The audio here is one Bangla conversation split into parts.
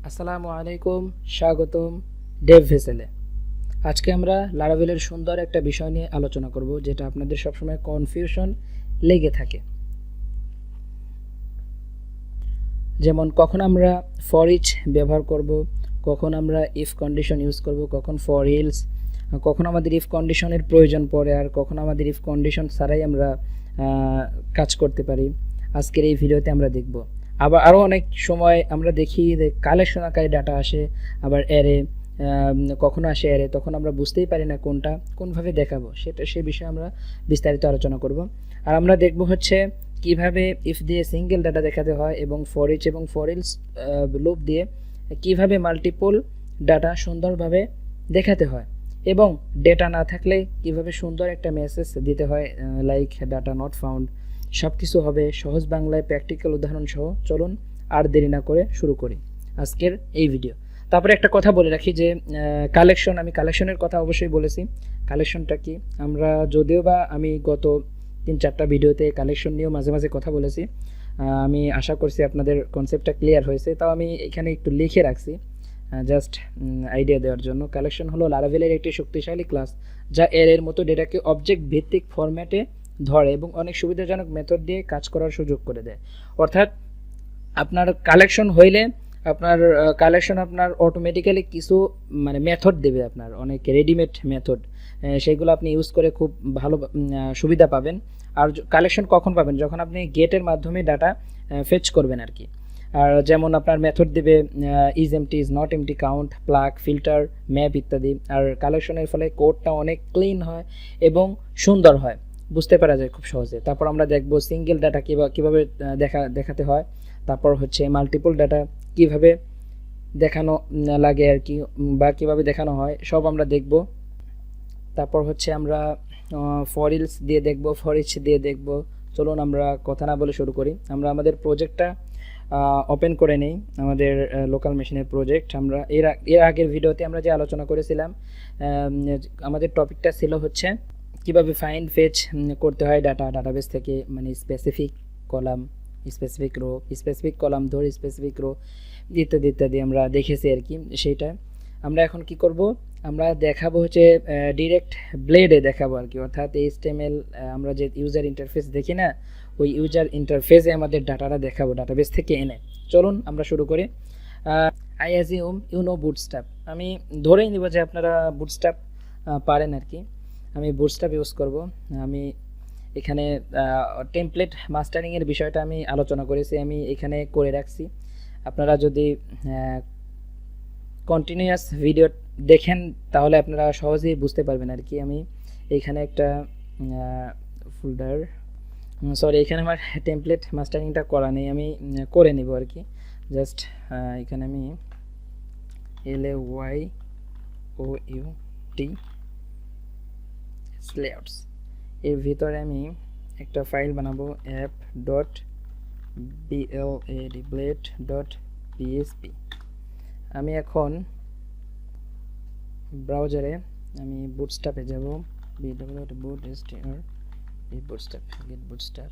আসসালামু আলাইকুম, স্বাগতম ডেভ ভেসেলে। আজকে আমরা লারাভেলের সুন্দর একটা বিষয় নিয়ে আলোচনা করব, যেটা আপনাদের সবসময় কনফিউশন লেগে থাকে। যেমন কখন আমরা ফর ইচ ব্যবহার করব, কখন আমরা ইফ কন্ডিশন ইউজ করব, কখন ফর ইলস, কখন আমাদের ইফ কন্ডিশনের প্রয়োজন পড়ে, আর কখন আমাদের ইফ কন্ডিশন ছাড়াই আমরা কাজ করতে পারি। আজকের এই ভিডিওতে আমরা দেখব। আবার আরও অনেক সময় আমরা দেখি যে কালেকশন আকারে ডাটা আসে, আবার অ্যারে কখনো আসে অ্যারে, তখন আমরা বুঝতেই পারি না কোনভাবে দেখাবো, সে বিষয়ে আমরা বিস্তারিত আলোচনা করব। আর আমরা দেখব হচ্ছে কিভাবে ইফ দিয়ে সিঙ্গেল ডাটা দেখাতে হয়, এবং ফর ইচ এবং ফর ইলস লুপ দিয়ে কিভাবে মাল্টিপল ডাটা সুন্দরভাবে দেখাতে হয়, এবং ডেটা না থাকলে কিভাবে সুন্দর একটা মেসেজ দিতে হয়, লাইক ডাটা নট ফাউন্ড। সব কিছু হবে সহজ বাংলায় প্র্যাকটিক্যাল উদাহরণ সহ। চলুন আর দেরি না করে শুরু করি আজকের এই ভিডিও। তারপরে একটা কথা বলে রাখি যে আমি কালেকশনের কথা অবশ্যই বলেছি। কালেকশনটা কি, আমরা যদিও বা আমি গত 3-4টা ভিডিওতে কালেকশন নিয়েও মাঝে মাঝে কথা বলেছি। আমি আশা করছি আপনাদের কনসেপ্টটা ক্লিয়ার হয়েছে, তাও আমি এখানে একটু লিখে রাখছি জাস্ট আইডিয়া দেওয়ার জন্য। কালেকশন হলো লারাভেলের একটি শক্তিশালী ক্লাস, যা এর মতো ডেটাকে অবজেক্ট ভিত্তিক ফরম্যাটে ধরে এবং অনেক সুবিধাজনক মেথড দিয়ে কাজ করার সুযোগ করে দেয়। অর্থাৎ আপনার কালেকশন হইলে আপনার অটোমেটিক্যালি কিছু মানে মেথড দেবে, আপনার অনেক রেডিমেড মেথড, সেগুলো আপনি ইউজ করে খুব ভালো সুবিধা পাবেন। আর কালেকশন কখন পাবেন, যখন আপনি গেটের মাধ্যমে ডাটা ফেচ করবেন আর কি। আর যেমন আপনার মেথড দেবে is empty, is not empty, count, pluck, filter, map ইত্যাদি। আর কালেকশনের ফলে কোডটা অনেক ক্লিন হয় এবং সুন্দর হয়, বুঝতে পারা যায় খুব সহজে। তারপর আমরা দেখব সিঙ্গেল ডাটা কীভাবে দেখাতে হয়, তারপর হচ্ছে মাল্টিপল ডাটা কিভাবে দেখানো লাগে আর কি, বা কিভাবে দেখানো হয়, সব আমরা দেখব। তারপর হচ্ছে আমরা ফর ইলস দিয়ে দেখব, ফর ইচ দিয়ে দেখব। চলুন আমরা কথা না বলে শুরু করি। আমরা আমাদের প্রজেক্টটা ওপেন করে নেই, আমাদের লোকাল মেশিনের প্রজেক্ট। আমরা এর আগের ভিডিওতে আমরা যে আলোচনা করেছিলাম, আমাদের টপিকটা ছিল হচ্ছে কিভাবে ফাইন্ড ফেচ করতে হয় ডাটাবেস থেকে, মানে স্পেসিফিক কলাম, স্পেসিফিক কলাম ধরে স্পেসিফিক রো ইত্যাদি ইত্যাদি আমরা দেখেছি আর কি। সেইটা আমরা এখন কি করব, আমরা দেখাবো হচ্ছে ডিরেক্ট ব্লেডে দেখাবো আর কি। অর্থাৎ HTML আমরা যে ইউজার ইন্টারফেস দেখি না, ওই ইউজার ইন্টারফেসে আমাদের ডাটাটা দেখাবো ডাটাবেস থেকে এনে। চলুন আমরা শুরু করি। I assume you know Bootstrap. আমি ধরেই নিব যে আপনারা বুটস্ট্র্যাপ পারেন আর কি। আমি বুটস্ট্র্যাপ ইউজ করব। আমি এখানে টেমপ্লেট মাস্টারিংয়ের বিষয়টা আমি আলোচনা করেছি, আমি এখানে করে রাখছি। আপনারা যদি কন্টিনিউয়াস ভিডিও দেখেন তাহলে আপনারা সহজেই বুঝতে পারবেন আর কি। আমি এখানে একটা ফোল্ডার, সরি, এখানে আমার টেমপ্লেট মাস্টারিংটা করা নেই, আমি করে নিব আর কি। জাস্ট এখানে আমি LAYOUT লেআউটস এর ভিতরে আমি একটা ফাইল বানাবো, app.blade.php। আমি এখন ব্রাউজারে আমি বুটস্ট্র্যাপে যাব, বুটস্ট্র্যাপ।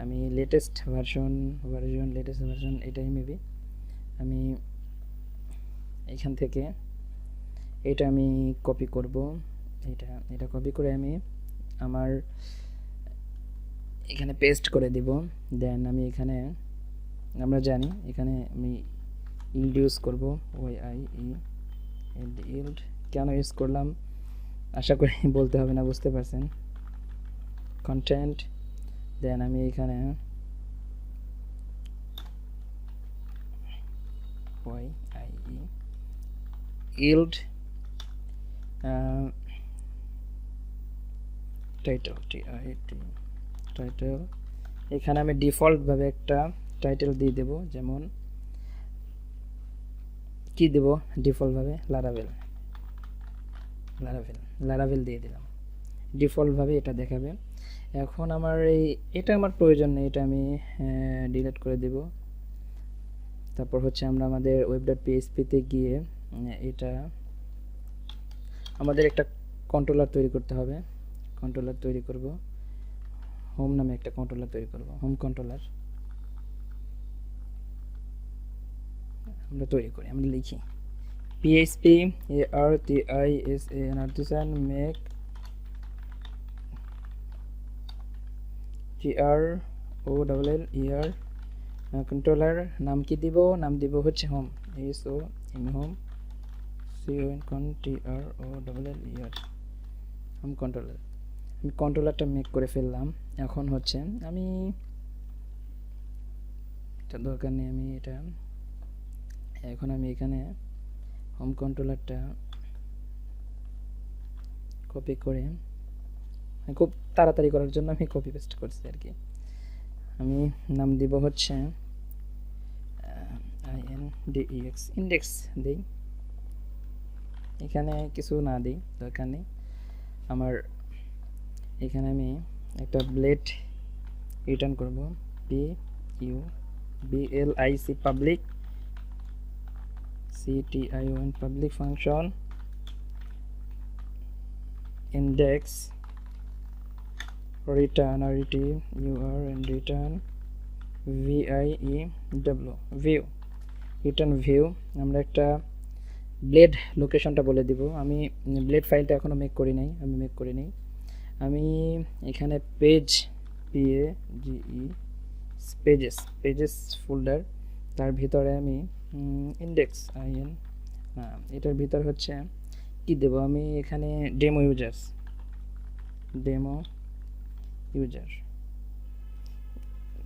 আমি লেটেস্ট ভার্সন এটাই মেবি। আমি এখান থেকে এটা আমি কপি করব, এটা কপি করে আমি আমার এখানে পেস্ট করে দিব। দেন আমি এখানে, আমরা জানি এখানে আমি ইল্ড ইউজ করব, ইল্ড কেন ইউজ করলাম আশা করি বলতে হবে না, বুঝতে পারছেন। কন্টেন্ট, দেন আমি এখানে ইল্ড টাইটেল, এখানে আমি ডিফল্টভাবে একটা টাইটেল দিয়ে দেব। যেমন কি দেব, ডিফল্টভাবে লারাভেল দিয়ে দিলাম, ডিফল্টভাবে এটা দেখাবে। এখন আমার এটা আমার প্রয়োজন নেই, এটা আমি ডিলিট করে দেব। তারপর হচ্ছে আমরা আমাদের web.php-তে গিয়ে এটা আমাদের একটা কন্ট্রোলার তৈরি করতে হবে। কন্ট্রোলার তৈরি করব, হোম নামে একটা কন্ট্রোলার তৈরি করব, হোম কন্ট্রোলার। আমরা তৈরি করি, আমরা লিখি PHP artisan make TROLLER controller নাম কি দিব, নাম দিব হচ্ছে home, HOM home, CON home controller. আমি কন্ট্রোলারটা মেক করে ফেললাম। এখন হচ্ছে আমি এটা দরকার নেই, আমি এটা এখন আমি এখানে হোম কন্ট্রোলারটা কপি করে খুব তাড়াতাড়ি করার জন্য আমি কপি পেস্ট করছি আর কি। আমি নাম দিব হচ্ছে INDEX ইন্ডেক্স দিই, এখানে কিছু না দিই, দরকার নেই আমার। এখানে আমি একটা ব্লেড রিটার্ন করব, PUBLIC public CTION public function index return and return view return view। আমরা একটা ব্লেড লোকেশনটা বলে দিব। আমি ব্লেড ফাইলটা এখনো মেক করি নাই, আমি এখানে পেজ পেজেস ফোল্ডার, তার ভিতরে আমি ইন্ডেক্স এটার ভিতর হচ্ছে কি দেব, আমি এখানে ডেমো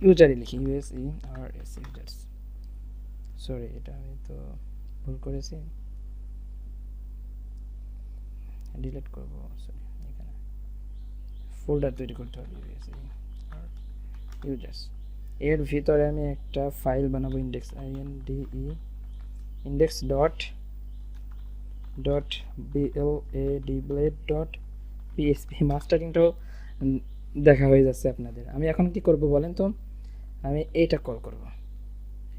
ইউজারই লিখি, USERS সরি, এটা আমি তো ভুল করেছি, ডিলিট করব, সরি এখানে ফোল্ডার তৈরি করতে হবে ইউজার্স। এর ভিতরে আমি একটা ফাইল বানাবো index dot blade.php। মাস্টারিংটাও দেখা হয়ে যাচ্ছে আপনাদের। আমি এখন কি করব বলেন তো, আমি এইটা কল করব।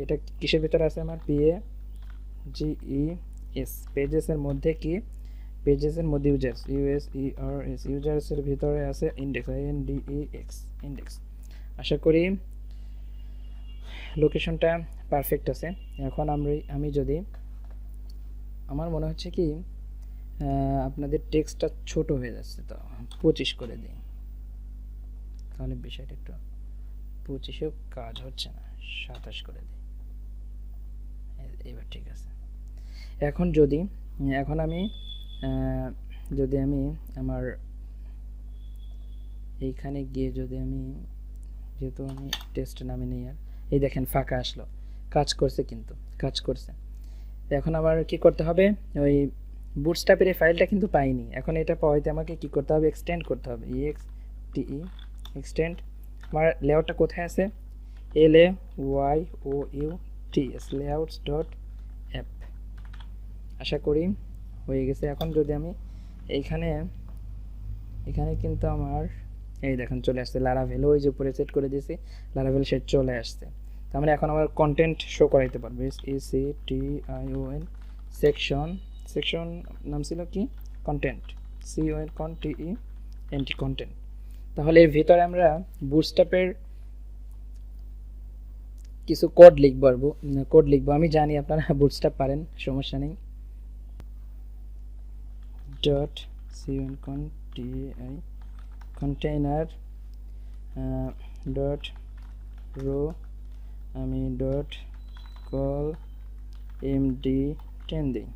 এটা কিসের ভিতরে আছে আমার, PAGES পেজেসের মধ্যে কি, পেজেসের মধ্যে ইউজার্সের ভিতরে আছে ইন্ডেক্স। আশা করি লোকেশনটা পারফেক্ট আছে। এখন আমি যদি, আমার মনে হচ্ছে কি আপনাদের টেক্সটটা ছোট হয়ে যাচ্ছে, তো 25 করে দিই, তাহলে বিষয়টা একটু 25এও কাজ হচ্ছে না, 27 করে দিই, এবার ঠিক আছে। এখন আমি আমার এইখানে গিয়ে যদি আমি, যেহেতু আমি টেস্ট নামে নেই, আর এই দেখেন ফাঁকা আসলো, কাজ করছে। এখন আবার কি করতে হবে, ওই বুটস্ট্র্যাপের এই ফাইলটা কিন্তু পাইনি, এখন এটা পাওয়াইতে আমাকে কি করতে হবে, এক্সটেন্ড করতে হবে, এক্সটেন্ড। আমার লেআউটটা কোথায় আছে, LAYOUTS layouts.app, আশা করি হয়ে গেছে। এখন যদি আমি এখানে কিন্তু আমার এই দেখেন চলে আসছে লারাভেল, ওই যে উপরে সেট করে দিয়েছি লারাভেল সেট চলে আসছে। তার মানে এখন আমার কন্টেন্ট শো করাইতে পারবে, SECTION সেকশন নাম ছিল কি, কন্টেন্ট, CONTENT কন্টেন্ট। তাহলে এর ভিতরে আমরা বুটস্ট্র্যাপের কিছু কোড লিখবো, আমি জানি আপনারা বুটস্ট্র্যাপ পারেন, সমস্যা নেই। container row আমি call md10 দিই,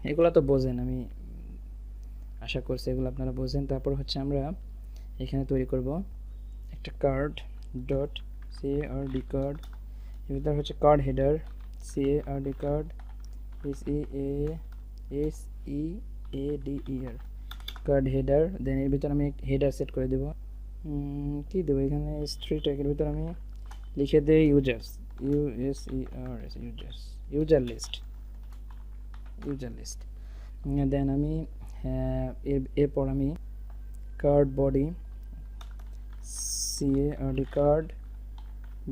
এগুলো তো বোঝেন, আমি আশা করছি এগুলো আপনারা বোঝেন। তারপর হচ্ছে আমরা এখানে তৈরি করব একটা card card, এর হচ্ছে card header card SEADER card header. Then এর ভিতর আমি হেডার সেট করে দেব, কি দেবো এখানে স্ট্রিট ট্যাগের ভিতর আমি লিখে দেই ইউজার লিস্ট। দেন আমি এরপর আমি card body card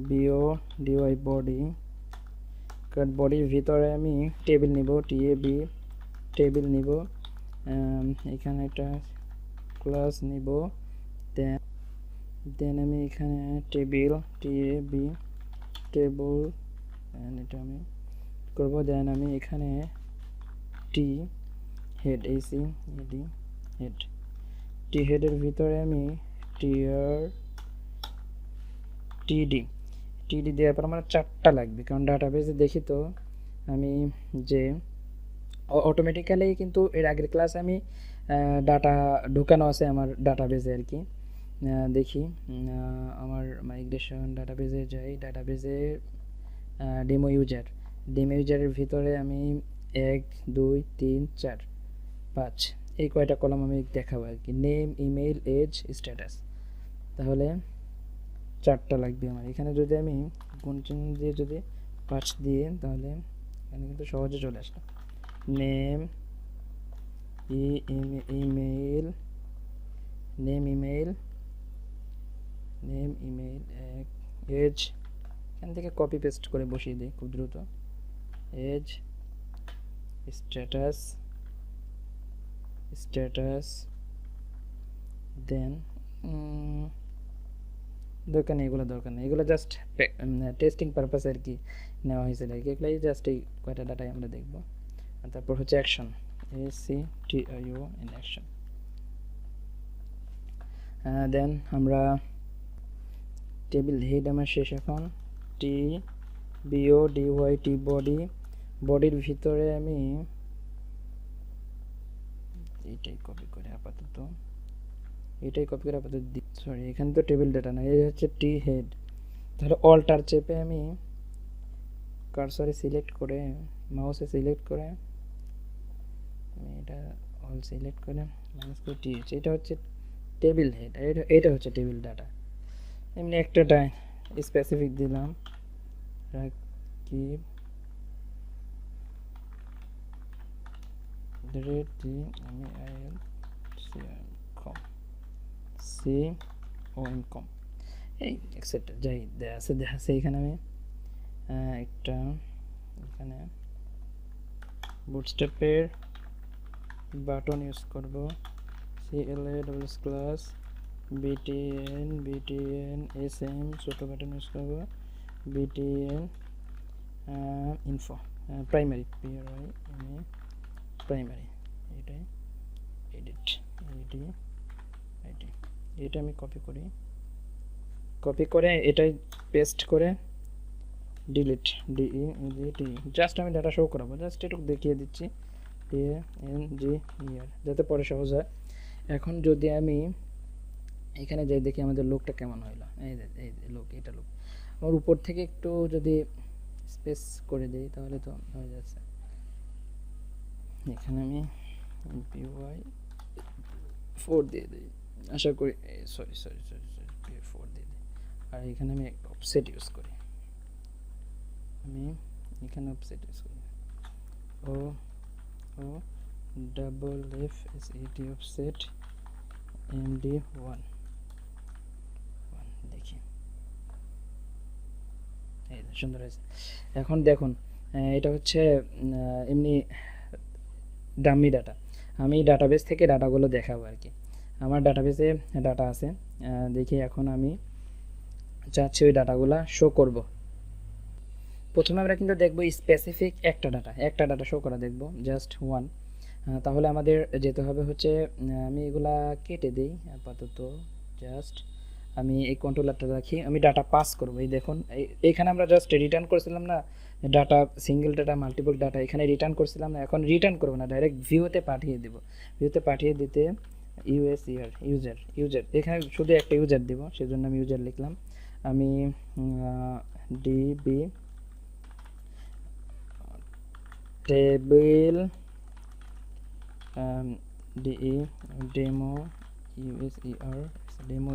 BODY body, card বডির ভিতরে আমি টেবিল নিব, টেবিল নিব, এখানে একটা ক্লাস নিব, দেন আমি এখানে টেবিল টেবল এটা আমি করব। দেন আমি এখানে টি হেড এসি এডি হেড, টি হেডের ভিতরে আমি টিআর টিডি দেওয়ার পর আমার 4টা লাগবে, কারণ ডাটাবেসে দেখি তো আমি যে অটোমেটিক্যালি কিন্তু এর আগের ক্লাসে আমি ডাটা ঢুকানো আছে আমার ডাটাবেসে আর কি। দেখি আমার মাইগ্রেশন ডাটাবেসে যাই, ডাটাবেসে ডেমো ইউজারের ভিতরে আমি 1 2 3 4 5 এই কয়টা কলাম আমি দেখাবো আর কি, নেম ইমেল এজ স্ট্যাটাস। তাহলে 4টা লাগবে আমার। এখানে যদি আমি গুণ দিয়ে যদি 5 দিয়ে, তাহলে এখানে কিন্তু সহজে চলে আসলো। নেম ইমেল এজ, এখান থেকে কপি পেস্ট করে বসিয়ে দিই খুব দ্রুত। এজ স্ট্যাটাস দেন দরকার নেই, এগুলো জাস্ট টেস্টিং পারপাস আর কি নেওয়া হয়েছিল আর কি। এগুলাই জাস্ট এই কয়টা ডাটাই আমরা দেখব। আর তারপর হচ্ছে অ্যাকশন, ACTIO ইন অ্যাকশন। দেন আমরা টেবিল হেড আমার শেষ এখন, TBODYT বডির ভিতরে আমি এইটাই কপি করে আপাতত সরি, এখানে তো টেবিল ডাটা না, এই হচ্ছে টি হেড। তাহলে অল্টার চেপে আমি কার্সরে সিলেক্ট করে, মাউসে সিলেক্ট করে আমি এটা অল সিলেক্ট করে মাইনাস করে TH, এটা হচ্ছে টেবিল হেড, এটা হচ্ছে টেবিল ডাটা। এমনি একটা স্পেসিফিক দিলাম রাকিব আমি COM এই এক্সেট্রা যাই দেখাচ্ছে। এখানে আমি একটা এখানে বুটস্ট্র্যাপের বাটন ইউজ করব, CLA ক্লাস BTN SM ছোট বাটন ইউজ করব, BTN ইনফো প্রাইমারি প্রাইমারি এটাই এডিট এটা আমি কপি করে এটাই পেস্ট করে ডিলিট জাস্ট আমি ডাটা শো করাবো, জাস্ট একটু দেখিয়ে দিচ্ছি যাতে পরে সহজ হয়। এখন যদি আমি এখানে যাই দেখি আমাদের লোকটা কেমন হইলো, এই এটা লোক আমার উপর থেকে একটু যদি স্পেস করে দিই তাহলে তো হয়ে যাচ্ছে। এখানে আমি PY4 দিয়ে দিই, আশা করি সরি PY4 দিয়ে দিই। আর এখানে আমি অফসেট ইউজ করি, FFSET অফসেট MD1 দেখি এই সুন্দর হয়েছে। এখন দেখুন এটা হচ্ছে এমনি ডামি ডাটা, আমি ডাটাবেস থেকে ডাটাগুলো দেখাবো আর কি। আমার ডাটাবেসে ডাটা আছে, দেখি এখন আমি চাচ্ছি ওই ডাটাগুলো শো করব। প্রথমে আমরা কিন্তু দেখব স্পেসিফিক একটা ডাটা শো করা দেখব, জাস্ট ওয়ান। তাহলে আমাদের যেতে হবে হচ্ছে, আমি এগুলা কেটে দিই আপাতত, জাস্ট আমি এই কন্ট্রোলারটা রাখি, আমি ডাটা পাস করব। এই দেখুন এখানে আমরা জাস্ট রিটার্ন করছিলাম না data, single data multiple data, এখানে রিটার্ন করছিলাম না, এখন রিটার্ন করব না, ডাইরেক্ট ভিউতে পাঠিয়ে দেব। ভিউতে পাঠিয়ে দিতে ইউজার এখানে শুধু একটা ইউজার দেব, সেজন্য আমি ইউজার লিখলাম। আমি ডিবি টেবিল ডেমো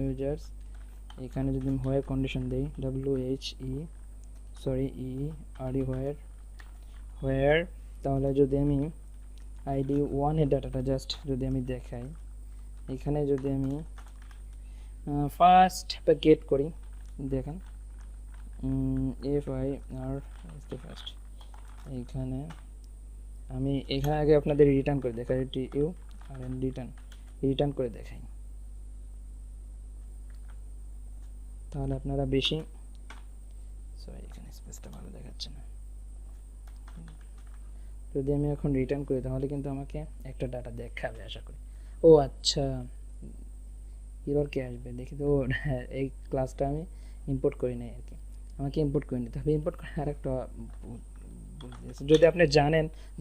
ইউজার্স, এখানে যদি আমি হোয়ার কন্ডিশন দিই হোয়ার, তাহলে যদি আমি ID1 এর ডাটাটা জাস্ট যদি আমি দেখাই, এখানে যদি আমি ফার্স্ট বা গেট করি, দেখেন ফার্স্ট, এখানে আমি এখানে আগে আপনাদের রিটার্ন করে দেখাই, রিটার্ন করে দেখাই, তাহলে আপনারা বেশি সরি এখানে স্পেসটা ভালো দেখাচ্ছে না। যদি আমি এখন রিটার্ন করি তাহলে কিন্তু আমাকে একটা ডাটা দেখাবে আশা করি। ও আচ্ছা, এরর কে আসবে দেখি তো। হ্যাঁ, এই ক্লাসটা আমি ইম্পোর্ট করি নাই আর কি, আমাকে ইম্পোর্ট করে নিতে হবে। ইম্পোর্ট করে আরেকটা যদি আপনি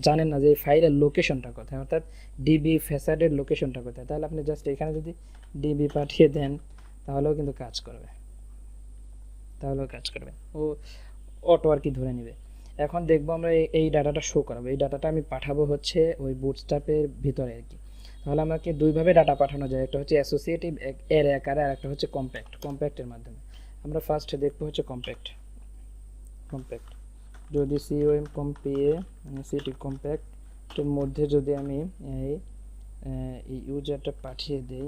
জানেন না যে এই ফাইলের লোকেশনটা কোথায়, অর্থাৎ ডিবি ফ্যাসাডের লোকেশনটা কোথায়, তাহলে আপনি জাস্ট এখানে যদি ডিবি পাঠিয়ে দেন তাহলেও কিন্তু কাজ করবে, ও অটো আর কি ধরে নেবে। এখন দেখবো আমরা এই ডাটাটা শো করাবো। এই ডাটাটা আমি পাঠাবো হচ্ছে ওই বুটস্ট্র্যাপের ভিতরে আর কি। তাহলে আমাকে দুইভাবে ডাটা পাঠানো যায়, একটা হচ্ছে অ্যাসোসিয়েটিভ এর আকারে, আর একটা হচ্ছে কম্প্যাক্টের মাধ্যমে। আমরা ফার্স্টে দেখবো হচ্ছে কম্প্যাক্ট। যদি সিওএম কম্পিয়ে সিটি কম্প্যাক্টের মধ্যে যদি আমি এই ইউজারটা পাঠিয়ে দিই,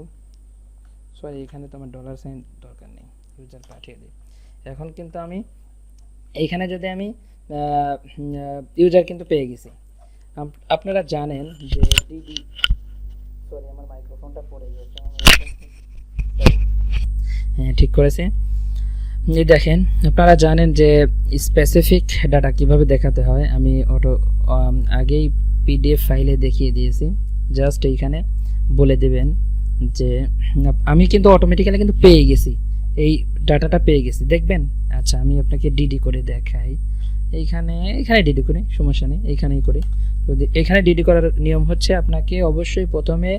সরি এখানে তো আমার ডলার সাইন দরকার নেই, ইউজার পাঠিয়ে দিই। এখন কিন্তু আমি এইখানে যদি আমি ইউজার কিন্তু পেয়ে গেছি। আপনারা জানেন যে ডিডি, সরি আমার মাইক্রোফোনটা পড়ে গেছে, হ্যাঁ ঠিক করেছে। এই দেখেন, আপনারা জানেন যে স্পেসিফিক ডাটা কিভাবে দেখাতে হয়। আমি আগেই পিডিএফ ফাইলে দেখিয়ে দিয়েছি, জাস্ট এইখানে বলে দেবেন যে আমি কিন্তু অটোমেটিক্যালি কিন্তু পেয়ে গেছি, এই ডাটাটা পেয়ে গেছি দেখবেন। আচ্ছা আমি আপনাকে ডিডি করে দেখাই, এইখানে ডিডি করি, সমস্যা নেই, এইখানেই করি। যদি এখানে ডিডি করার নিয়ম হচ্ছে আপনাকে অবশ্যই প্রথমে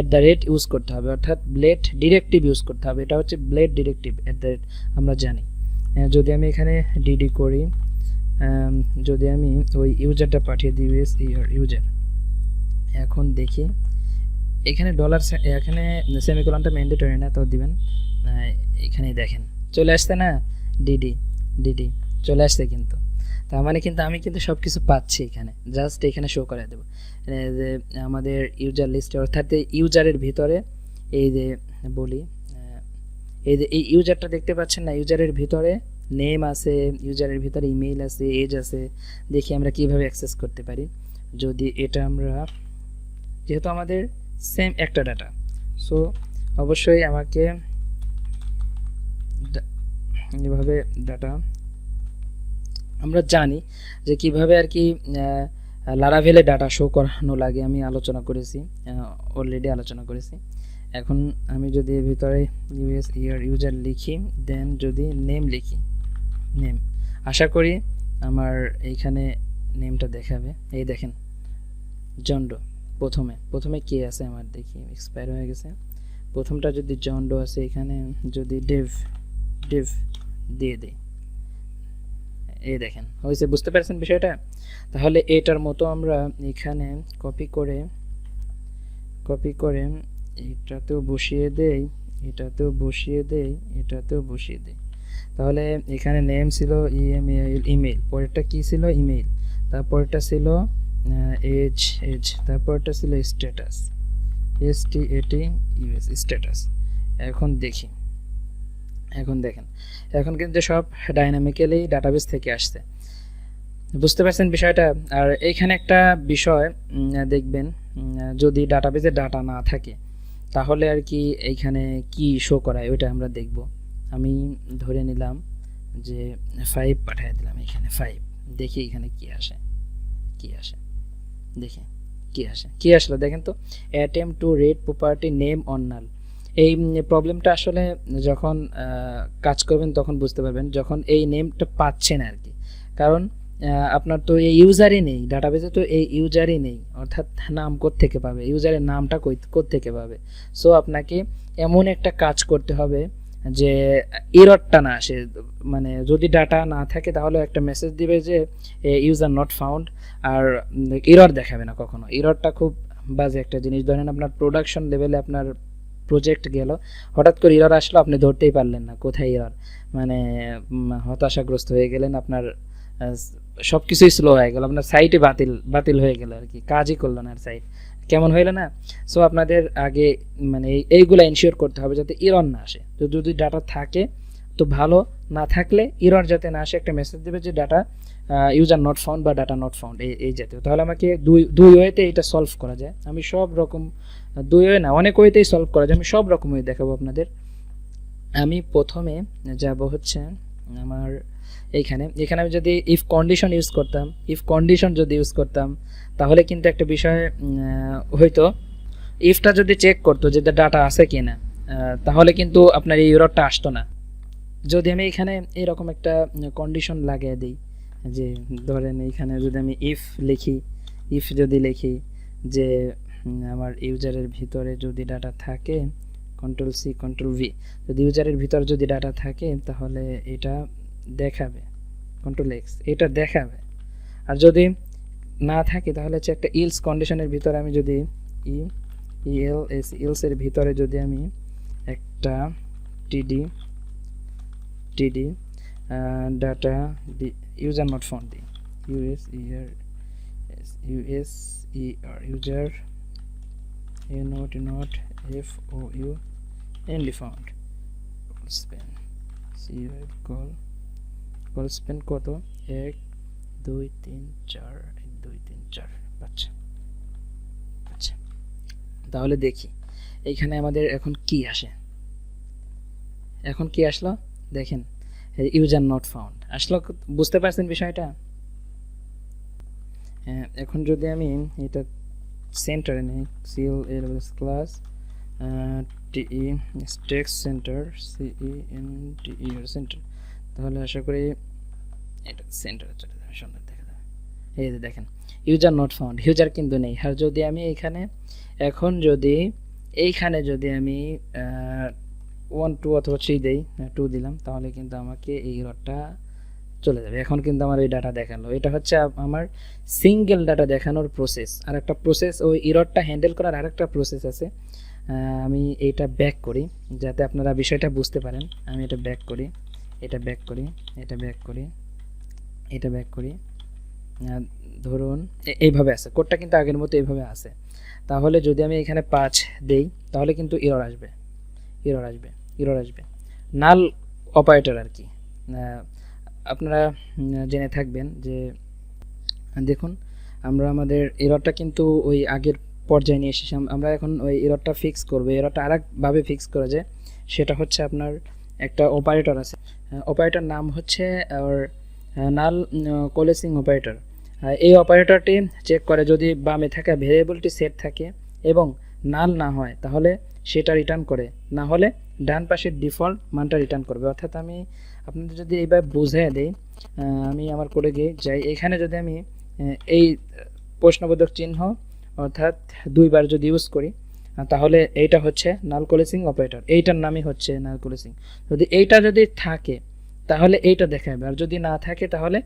@ ইউজ করতে হবে, অর্থাৎ ব্লেড ডিরেক্টিভ ইউজ করতে হবে। এটা হচ্ছে ব্লেড ডিরেক্টিভ @ আমরা জানি। যদি আমি এখানে ডিডি করি, যদি আমি ওই ইউজারটা পাঠিয়ে দিই ইউজার, এখন দেখি এখানে ডলার, এখানে সেমিকোলনটা ম্যান্ডেটরি না, তো দিবেন। এখানেই দেখেন চলে আসছে না, ডিডি চলে আসছে কিন্তু। তার মানে কিন্তু আমি কিন্তু সব কিছু পাচ্ছি এখানে, জাস্ট এখানে শো করে দেবো যে আমাদের ইউজার লিস্টে, অর্থাৎ ইউজারের ভিতরে এই যে বলি, এই যে এই ইউজারটা দেখতে পাচ্ছেন না, ইউজারের ভিতরে নেম আছে, ইউজারের ভিতরে ইমেইল আছে, এজ আছে। দেখি আমরা কিভাবে অ্যাক্সেস করতে পারি। যদি এটা আমরা, যেহেতু আমাদের সেম একটা ডাটা, সো অবশ্যই আমাকে এভাবে ডাটা, আমরা জানি যে কিভাবে আর কি লারাভেলে ডাটা শো করানো লাগে, আমি অলরেডি আলোচনা করেছি। এখন আমি যদি এর ভিতরে ইউজার লিখি, দেন যদি নেম লিখি, আশা করি আমার এইখানে নেমটা দেখাবে। এই দেখেন জন্ডো, প্রথমে কে আছে আমার, দেখি এক্সপায়ার হয়ে গেছে। প্রথমটা যদি জন্ডো আছে, এখানে যদি ডেভ দিয়ে দেই, এই দেখেন হয়েছে, বুঝতে পারছেন বিষয়টা। তাহলে এটার মতো আমরা এখানে কপি করে এটাতেও বসিয়ে দেই, এটাতেও বসিয়ে দেই। তাহলে এখানে নেম ছিল ইমেল, পরেরটা কি ছিল ইমেল, তারপরটা ছিল এজ, তারপরটা ছিল স্ট্যাটাস, স্ট্যাটাস। এখন দেখেন, এখন কিন্তু সব ডাইনামিক্যালি ডাটাবেস থেকে আসছে, বুঝতে পারছেন বিষয়টা। আর এইখানে একটা বিষয় দেখবেন, যদি ডাটাবেসে ডাটা না থাকে তাহলে আর কি এইখানে কি শো করায় ওইটা আমরা দেখব। আমি ধরে নিলাম যে 5 পাঠিয়ে দিলাম, এখানে 5, দেখি এখানে কি আসে, দেখি কি আসলো। দেখেন তো, attempt to read property name on null। এই প্রবলেমটা আসলে যখন কাজ করবেন তখন বুঝতে পারবেন, যখন এই নেমটা পাচ্ছেন আর কি। কারণ আপনার তো এই ইউজারই নেই, ডাটাবেসে তো এই ইউজারই নেই, অর্থাৎ নাম কোত্থেকে পাবে, ইউজারের নামটা কোত্থেকে পাবে। সো আপনাকে এমন একটা কাজ করতে হবে যে এররটা না আসে, মানে যদি ডাটা না থাকে তাহলে একটা মেসেজ দিবে যে ইউজার নট ফাউন্ড, আর এরর দেখাবে না কখনো। এররটা খুব বাজে একটা জিনিস। ধরেন আপনার প্রোডাকশন লেভেলে আপনার প্রজেক্ট গেল, হঠাৎ করে এরর আসলো, আপনি ধরতেই পারলেন না কোথায় এরর, মানে হতাশাগ্রস্ত হয়ে গেলেন, আপনার সব কিছুই স্লো হয়ে গেল, আপনার সাইটে বাতিল হয়ে গেল আর কি, কাজই করলো না আর সাইট, কেমন হইলো না। সো আপনাদের আগে মানে এইগুলো এনশিওর করতে হবে যাতে এরর না আসে। তো যদি ডাটা থাকে তো ভালো, না থাকলে এরর যাতে না আসে, একটা মেসেজ দেবে যে ডাটা ইউজার নট ফাউন্ড বা ডাটা নট ফাউন্ড, এই জাতীয়। তাহলে আমাকে দুই ওয়েতে এটা সলভ করা যায়। আমি সব রকম, দুই ওয়ে না অনেক ওয়েতেই সলভ করা যায়, আমি সব রকম ওয়ে দেখাবো আপনাদের। আমি প্রথমে যাব হচ্ছে আমার এখানে আমি যদি ইফ কন্ডিশন ইউজ করতাম, ইফ কন্ডিশন যদি ইউজ করতাম তাহলে কিন্তু একটা বিষয় হয়তো ইফটা যদি চেক করতো যে ডাটা আছে কি না, তাহলে কিন্তু আপনার এই এররটা আসতো না। যদি আমি এখানে এরকম একটা কন্ডিশন লাগিয়ে দিই, যে ধরেন এইখানে যদি আমি ইফ লিখি, ইফ যদি লিখি যে আমার ইউজারের ভিতরে যদি ডাটা থাকে, কন্ট্রোল সি কন্ট্রোল ভি, যদি ইউজারের ভিতরে যদি ডাটা থাকে তাহলে এটা দেখাবে, কন্ট্রোল এক্স, এটা দেখাবে। আর যদি না থাকে তাহলে হচ্ছে একটা ইলস কন্ডিশনের ভিতরে আমি যদি ইলসের ভিতরে যদি আমি একটা টিডি ডাটা ইউজার নট ফাউন্ড দিই, user not found found Spain call Spain কত 1 2 3 4 1 2 3 4 5। আচ্ছা, তাহলে দেখি এইখানে আমাদের এখন কি আসে, এখন কি আসলো দেখেন, ইউজার নট ফাউন্ড আসলো। বুঝতে পারছেন বিষয়টা? এখন যদি আমি এটা সেন্টারে নেই, CLS class TE text centre CENTER centre, তাহলে আশা করি এটা সেন্টারে চলে যাবে, সুন্দর দেখা যাবে। এই যে দেখেন ইউজার নট ফাউন্ড, ইউজার কিন্তু নেই। আর যদি আমি এখানে এখন যদি এইখানে যদি আমি 1 2 অথবা 3 দেই, 2 দিলাম, তাহলে কিন্তু আমাকে এই এররটা চলে যাবে। এখন কিন্তু আমার ওই ডাটা দেখালো, এটা হচ্ছে আমার সিঙ্গেল ডাটা দেখানোর প্রসেস। আর একটা প্রসেস ওই এররটা হ্যান্ডেল করার আরেকটা প্রসেস আছে। আমি এইটা ব্যাক করি যাতে আপনারা বিষয়টা বুঝতে পারেন। আমি এটা ব্যাক করি, এটা ব্যাক করি, এটা ব্যাক করি, এটা ব্যাক করি, ধরুন এইভাবে আছে কোডটা, কিন্তু আগের মতো এইভাবে আছে। তাহলে যদি আমি এখানে 5 দেই তাহলে কিন্তু এরর আসবে, এরর আসবে, এরর আসবে। নাল অপারেটর আর কি, আপনারা জেনে থাকবেন যে দেখুন আমরা আমাদের এররটা কিন্তু ওই আগের পর্যায়ে নিয়ে এসেছি। আমরা এখন ওই এররটা ফিক্স করব। এররটা আরেকভাবে ফিক্স করা যায়, সেটা হচ্ছে আপনার একটা অপারেটর আছে, অপারেটর নাম হচ্ছে নাল কোলেসিং অপারেটর। এই অপারেটরটি চেক করে যদি বামে থাকা ভেরিয়েবলটি সেট থাকে এবং নাল না হয় তাহলে সেটা রিটার্ন করে, না হলে ডান পাশের ডিফল্ট মানটা রিটার্ন করবে। অর্থাৎ আমি আপনাদের যদি এইভাবে বুঝিয়ে দেই, আমি আমার কোডে গিয়ে যাই, এখানে যদি আমি এই প্রশ্নবোধক চিহ্ন অর্থাৎ 2 বার যদি ইউজ করি তাহলে এইটা হচ্ছে নাল কোলেসিং অপারেটর, এইটার নামই হচ্ছে নাল কোলেসিং। যদি এইটা যদি থাকে তাহলে এইটা দেখাবে, আর যদি না থাকে তাহলে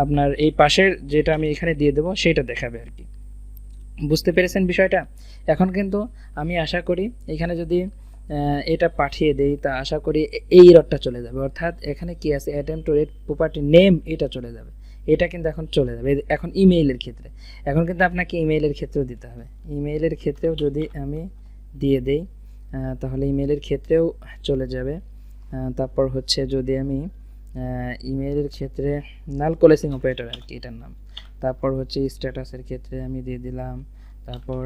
আপনার এই পাশের যেটা আমি এখানে দিয়ে দেবো সেইটা দেখাবে আর কি। বুঝতে পেরেছেন বিষয়টা? এখন কিন্তু আমি আশা করি এখানে যদি এটা পাঠিয়ে দেই তা আশা করি এই এররটা চলে যাবে। অর্থাৎ এখানে কি আছে, attempt to read property name, এটা চলে যাবে, এটা কিন্তু এখন চলে যাবে। এখন ইমেইলের ক্ষেত্রে, এখন কিন্তু আপনাকে ইমেইলের ক্ষেত্রেও দিতে হবে। ইমেইলের ক্ষেত্রেও যদি আমি দিয়ে দেই তাহলে ইমেইলের ক্ষেত্রেও চলে যাবে। তারপর হচ্ছে যদি আমি ইমেইলের ক্ষেত্রে নাল কোলেসিং অপারেটর আর কি এটার নাম, তারপর হচ্ছে স্ট্যাটাসের ক্ষেত্রে আমি দিয়ে দিলাম, তারপর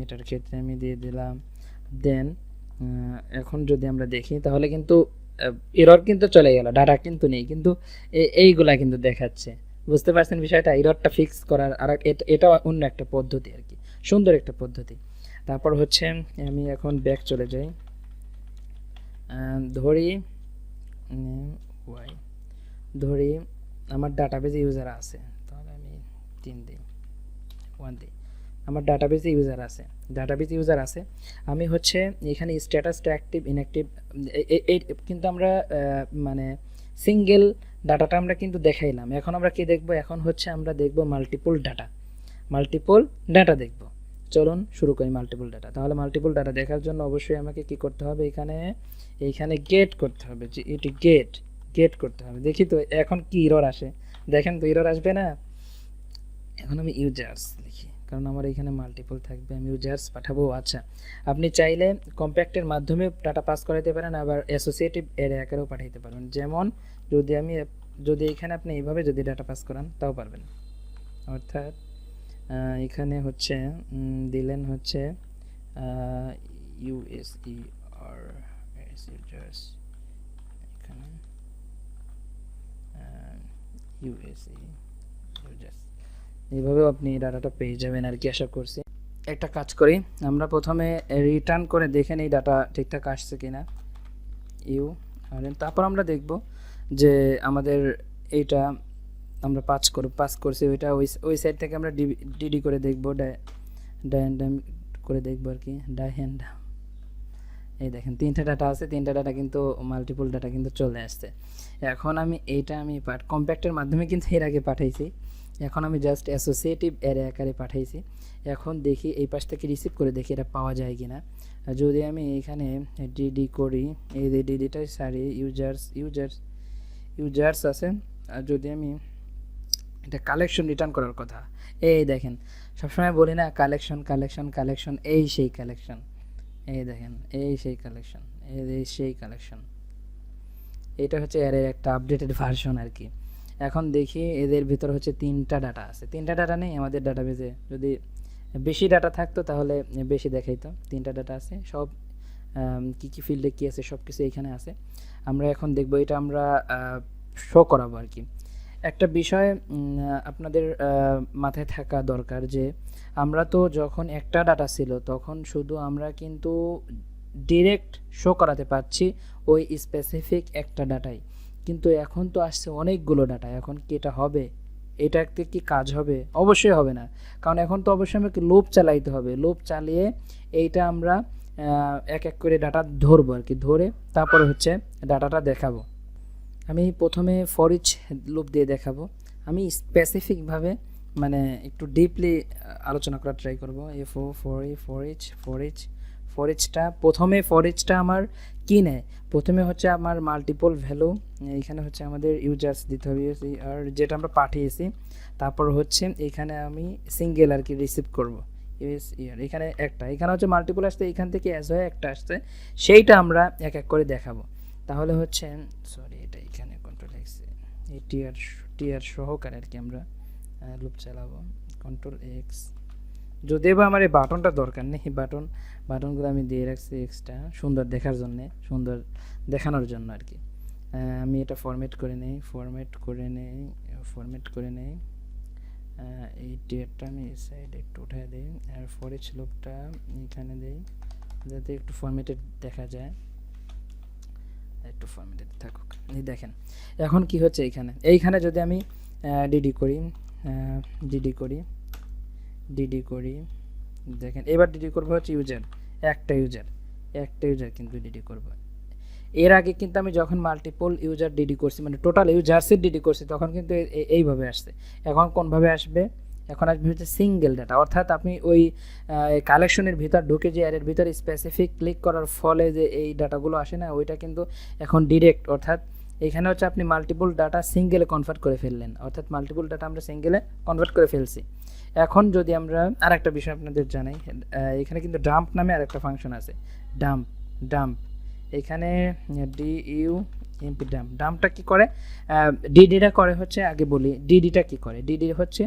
এটার ক্ষেত্রে আমি দিয়ে দিলাম। দেন এখন যদি আমরা দেখি তাহলে কিন্তু এরর কিন্তু চলে গেল, ডাটা কিন্তু নেই, কিন্তু এইগুলা কিন্তু দেখাচ্ছে। বুঝতে পারছেন বিষয়টা? এররটা ফিক্স করার আর এটা অন্য একটা পদ্ধতি আর কি, সুন্দর একটা পদ্ধতি। তারপর হচ্ছে আমি এখন ব্যাক চলে যাই, ধরি আমার ডাটাবেজে ইউজার আছে, তাহলে আমি 3 দিই, 1 দিই, আমার ডাটাবেজে ইউজার আছে, ডাটাবেজে ইউজার আছে। আমি হচ্ছে এখানে স্ট্যাটাসটা অ্যাক্টিভ ইনঅ্যাক্টিভ কিন্তু আমরা মানে সিঙ্গেল ডাটাটা আমরা কিন্তু দেখাইলাম। এখন আমরা কি দেখব? এখন হচ্ছে আমরা দেখব মাল্টিপল ডাটা দেখব। চলুন শুরু করি মাল্টিপল ডাটা। তাহলে মাল্টিপল ডাটা দেখার জন্য অবশ্যই আমাকে কি করতে হবে, এইখানে গেট করতে হবে, যে এটি গেট করতে হবে। দেখি তো এখন কি এরর আসে, দেখেন তো এরর আসবে না। এখন আমি ইউজার্স লিখি, কারণ আমার এখানে মাল্টিপল থাকবে, আমি ইউজার্স পাঠাবো। আচ্ছা, আপনি চাইলে কম্প্যাক্টের মাধ্যমে ডাটা পাস করাতে পারেন, আবার অ্যাসোসিয়েটিভ অ্যারে আকারেও পাঠাইতে পারবেন। যেমন যদি এখানে আপনি এইভাবে যদি ডাটা পাস করান তাও পারবেন। অর্থাৎ এখানে হচ্ছে দিলেন হচ্ছে ইউজার্স, এখানে ইউএসএ ইউজার্স, এইভাবেও আপনি ডাটাটা পেয়ে যাবেন আর কি, আশা করছি। একটা কাজ করি, আমরা প্রথমে রিটার্ন করে দেখে নিই ডাটা ঠিকঠাক আসছে কিনা। তারপর আমরা দেখব যে আমাদের এইটা আমরা পাস করছি, ওইটা ওই সাইড থেকে আমরা ডিডি করে দেখব, ডায়ান্ডাম করে দেখব আর কি, ডায়ান্ডাম। এই দেখেন 3টা ডাটা আছে, 3টা ডাটা কিন্তু মাল্টিপল ডাটা কিন্তু চলে আসছে। এখন আমি কম্প্যাক্টের মাধ্যমে কিন্তু এর আগে পাঠাইছি, এখন আমি জাস্ট অ্যাসোসিয়েটিভ অ্যারে আকারে পাঠাইছি। এখন দেখি এই পাশ থেকে রিসিভ করে দেখি এটা পাওয়া যায় কিনা। যদি আমি এখানে ডিডি করি, এই যে ডিডিটাই সারি ইউজার্স আছে, আর যদি আমি এটা কালেকশন রিটার্ন করার কথা, এই দেখেন সবসময় বলি না কালেকশন, এই সেই কালেকশন, এই দেখেন এই সেই কালেকশন, এটা হচ্ছে এর একটা আপডেটেড ভার্সন আর কি। এখন দেখি এদের ভিতর হচ্ছে 3টা ডাটা আছে, 3টা ডাটা নেই আমাদের ডাটাবেজে, যদি বেশি ডাটা থাকতো তাহলে বেশি দেখাইতো। 3টা ডাটা আছে, সব কী ফিল্ডে কী আছে সব কিছু এইখানে আছে। আমরা এখন দেখব, এটা আমরা শো করাবো আর কি। একটা বিষয় আপনাদের মাথায় থাকা দরকার যে আমরা তো যখন একটা ডাটা ছিল তখন শুধু আমরা কিন্তু ডিরেক্ট শো করাতে পারছি ওই স্পেসিফিক একটা ডাটাই, কিন্তু এখন তো আসছে অনেকগুলো ডাটা। এখন কি এটা হবে? এটাতে কি কাজ হবে? অবশ্যই হবে না, কারণ এখন তো অবশ্যই আমাকে লুপ চালাইতে হবে। লুপ চালিয়ে এইটা আমরা এক এক করে ডাটা ধরবো আর কি, ধরে তারপরে হচ্ছে ডাটাটা দেখাবো। আমি প্রথমে ফর ইচ লুপ দিয়ে দেখাবো। আমি স্পেসিফিকভাবে মানে একটু ডিপলি আলোচনা করার ট্রাই করবো। ফর ইচটা প্রথমে আমার কি নেয়, প্রথমে হচ্ছে আমার মাল্টিপল ভ্যালু, এইখানে হচ্ছে আমাদের ইউজার্স দিতে হবে আর যেটা আমরা পাঠিয়েছি, তারপর হচ্ছে এখানে আমি সিঙ্গেল আর কি রিসিভ করব এখানে এখানে হচ্ছে মাল্টিপল আসছে, এখান থেকে অ্যাজ হয়ে একটা আসছে, সেইটা আমরা এক এক করে দেখাবো। তাহলে হচ্ছে এটা এখানে কন্ট্রোল এক্স, এই টিআর সহকারে আর কি আমরা লুপ চালাবো। কন্ট্রোল এক্স, যদিও বা আমার এই বাটনটা দরকার নেই, বাটনগুলো আমি দিয়ে রাখছি এক্সটা সুন্দর দেখার জন্যে, সুন্দর দেখানোর জন্য আর কি। আমি এটা ফরম্যাট করে নেই। এই টিআরটা আমি এই সাইডে একটু উঠাই দিই, আর ফর ইচ লুপটা এখানে দিই যাতে একটু ফরম্যাটেড দেখা যায়, একটু ফরম্যাটেড থাকুক। এই দেখেন এখন কি হচ্ছে, এইখানে যদি আমি ডিডি করি, দেখেন এবার ডিডি করবো হচ্ছে একটা ইউজার কিন্তু ডিডি করব। এর আগে কিন্তু আমি যখন মাল্টিপল ইউজার ডিডি করছি, মানে টোটাল ইউজার্সের ডিডি করছি, তখন কিন্তু এইভাবে আসছে। এখন কোনভাবে আসবে? এখন আসবে হচ্ছে সিঙ্গেল ডাটা, অর্থাৎ আপনি ওই কালেকশনের ভিতর ঢুকে যে অ্যারের ভিতরে স্পেসিফিক ক্লিক করার ফলে যে এই ডাটাগুলো আসে না, ওইটা কিন্তু এখন ডিরেক্ট, অর্থাৎ এখানে হচ্ছে আপনি মাল্টিপল ডাটা সিঙ্গেলে কনভার্ট করে ফেললেন, অর্থাৎ মাল্টিপল ডাটা আমরা সিঙ্গেলে কনভার্ট করে ফেলছি। এখন যদি আমরা আর একটা বিষয় আপনাদের জানাই, এখানে কিন্তু ডাম্প নামে আর একটা ফাংশন আছে, ডাম্প এখানে ডিইউএমপি ডাম্পটা কি করে, ডিডিটা করে হচ্ছে, আগে বলি ডিডিটা কি করে। ডিডি হচ্ছে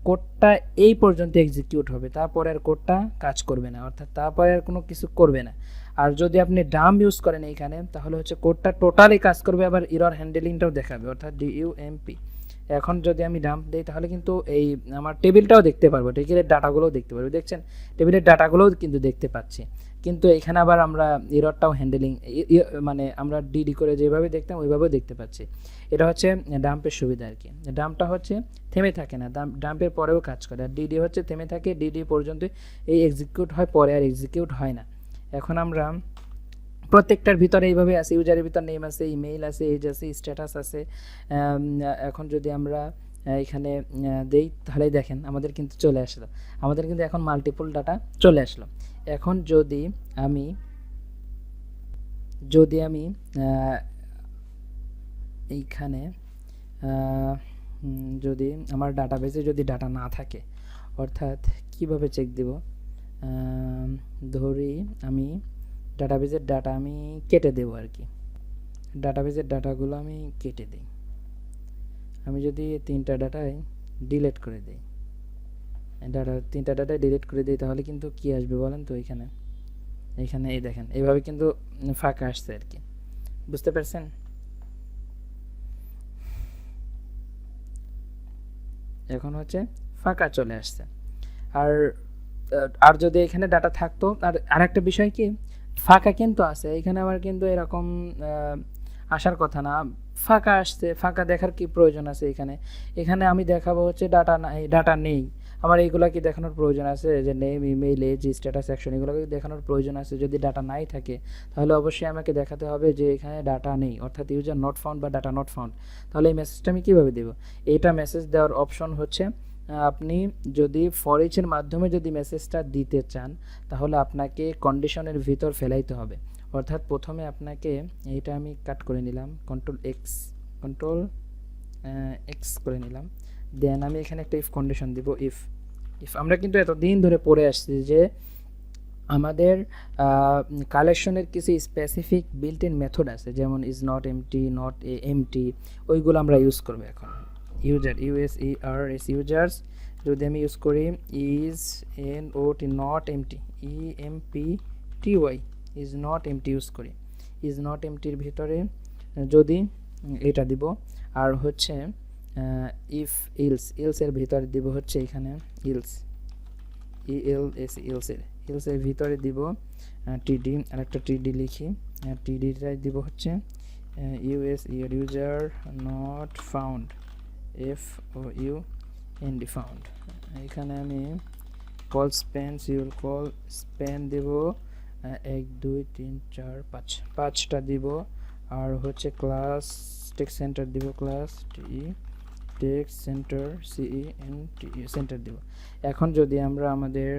কোডটা এই পর্যন্ত এক্সিকিউট হবে, তারপরে আর কোডটা কাজ করবে না, অর্থাৎ তারপরে আর কোনো কিছু করবে না। আর যদি আপনি ডাম্প ইউজ করেন এইখানে, তাহলে হচ্ছে কোডটা টোটালি কাজ করবে, আবার এরর হ্যান্ডেলিংটাও দেখাবে, অর্থাৎ ডিইউএমপি। এখন যদি আমি ডাম্প দিই তাহলে কিন্তু এই আমার টেবিলটাও দেখতে পারবো, টেবিলের ডাটাগুলোও দেখতে পারবো, দেখছেন টেবিলের ডাটাগুলোও কিন্তু দেখতে পাচ্ছি। কিন্তু এখানে আবার আমরা এররটাও হ্যান্ডেলিং, মানে আমরা ডিডি করে যেভাবে দেখতাম ওইভাবেও দেখতে পাচ্ছি। এটা হচ্ছে ডাম্পের সুবিধা আর কি। ডাম্পটা হচ্ছে থেমে থাকে না, ডাম্পের পরেও কাজ করে, আর ডিডি হচ্ছে থেমে থাকে, ডিডি পর্যন্ত এই এক্সিকিউট হয়, পরে আর এক্সিকিউট হয় না। এখন আমরা প্রত্যেকটার ভিতরে এইভাবে আছে, ইউজারের ভিতর নেম আছে, ইমেইল আছে, এজ আছে, স্ট্যাটাস আছে। এখন যদি আমরা এখানে দেই তাহলে দেখেন আমাদের কিন্তু চলে আসলো, আমাদের কিন্তু এখন মাল্টিপল ডাটা চলে আসলো। এখন যদি আমি এইখানে যদি আমার ডাটাবেসে যদি ডাটা না থাকে, অর্থাৎ কিভাবে চেক দেব, ধরি আমি ডাটাবেসের ডাটা আমি কেটে দেব আর কি, ডাটাবেসের ডাটাগুলো আমি কেটে দিই। আমি যদি 3টা ডাটায় ডিলিট করে দিই, 3টা ডাটায় ডিলিট করে দিই, তাহলে কিন্তু কি আসবে বলেন তো, এখানে এই দেখেন এইভাবে কিন্তু ফাঁকা আসছে আর কি, বুঝতে পারছেন? এখন হচ্ছে ফাঁকা চলে আসছে। আর আর যদি এখানে ডাটা থাকতো, আর আরেকটা বিষয় কি, ফাঁকা কিন্তু আছে এখানে, আমার কিন্তু এরকম আসার কথা না, ফাঁকা আসছে, ফাঁকা দেখার কি প্রয়োজন আছে এখানে? এখানে আমি দেখাবো হচ্ছে ডাটা নাই, ডাটা নেই, আমার এইগুলা কি দেখানোর প্রয়োজন আছে? যে name, email, age, status, section, এগুলো কি দেখানোর প্রয়োজন আছে? যদি ডাটা নাই থাকে তাহলে অবশ্যই আমাকে দেখাতে হবে যে এখানে ডাটা নেই, অর্থাৎ ইউজার নট ফাউন্ড বা ডাটা নট ফাউন্ড। তাহলে এই মেসেজটা আমি কীভাবে দেবো? এইটা মেসেজ দেওয়ার অপশন হচ্ছে, আপনি যদি ফর ইচের মাধ্যমে যদি মেসেজটা দিতে চান তাহলে আপনাকে কন্ডিশনের ভিতর ফেলাইতে হবে। অর্থাৎ প্রথমে আপনাকে, এইটা আমি কাট করে নিলাম, কন্ট্রোল এক্স করে নিলাম, দেন আমি এখানে একটা ইফ কন্ডিশন দিব। ইফ আমরা কিন্তু এতদিন ধরে পড়ে আসছি যে আমাদের কালেকশনের কিছু স্পেসিফিক বিল্ট ইন মেথড আছে, যেমন is not empty, not empty, ওইগুলো আমরা ইউজ করবো এখন। ইউজার, ইউএসইআরএস, ইউজার্স যদি আমি ইউজ করি, is N O T, not empty, E M P T Y, is not empty use করি, ইজ নট এমটির ভিতরে যদি এটা দিব, আর হচ্ছে ইফ ইলসের ভিতরে দিব হচ্ছে এখানে ইলস, ইলসের ভিতরে দিব টিডি, আর একটা টিডি লিখি, টিডিটাই দিব হচ্ছে user not found, F O U N D, found. এখানে আমি কল স্প্যান, সিউল কল স্প্যান দেব 1 2 3 4 5, 5টা দিব। আর হচ্ছে ক্লাস টেক্সট সেন্টার দিব, ক্লাস টেক্সট সেন্টার, সেন্টার দিব। এখন যদি আমরা আমাদের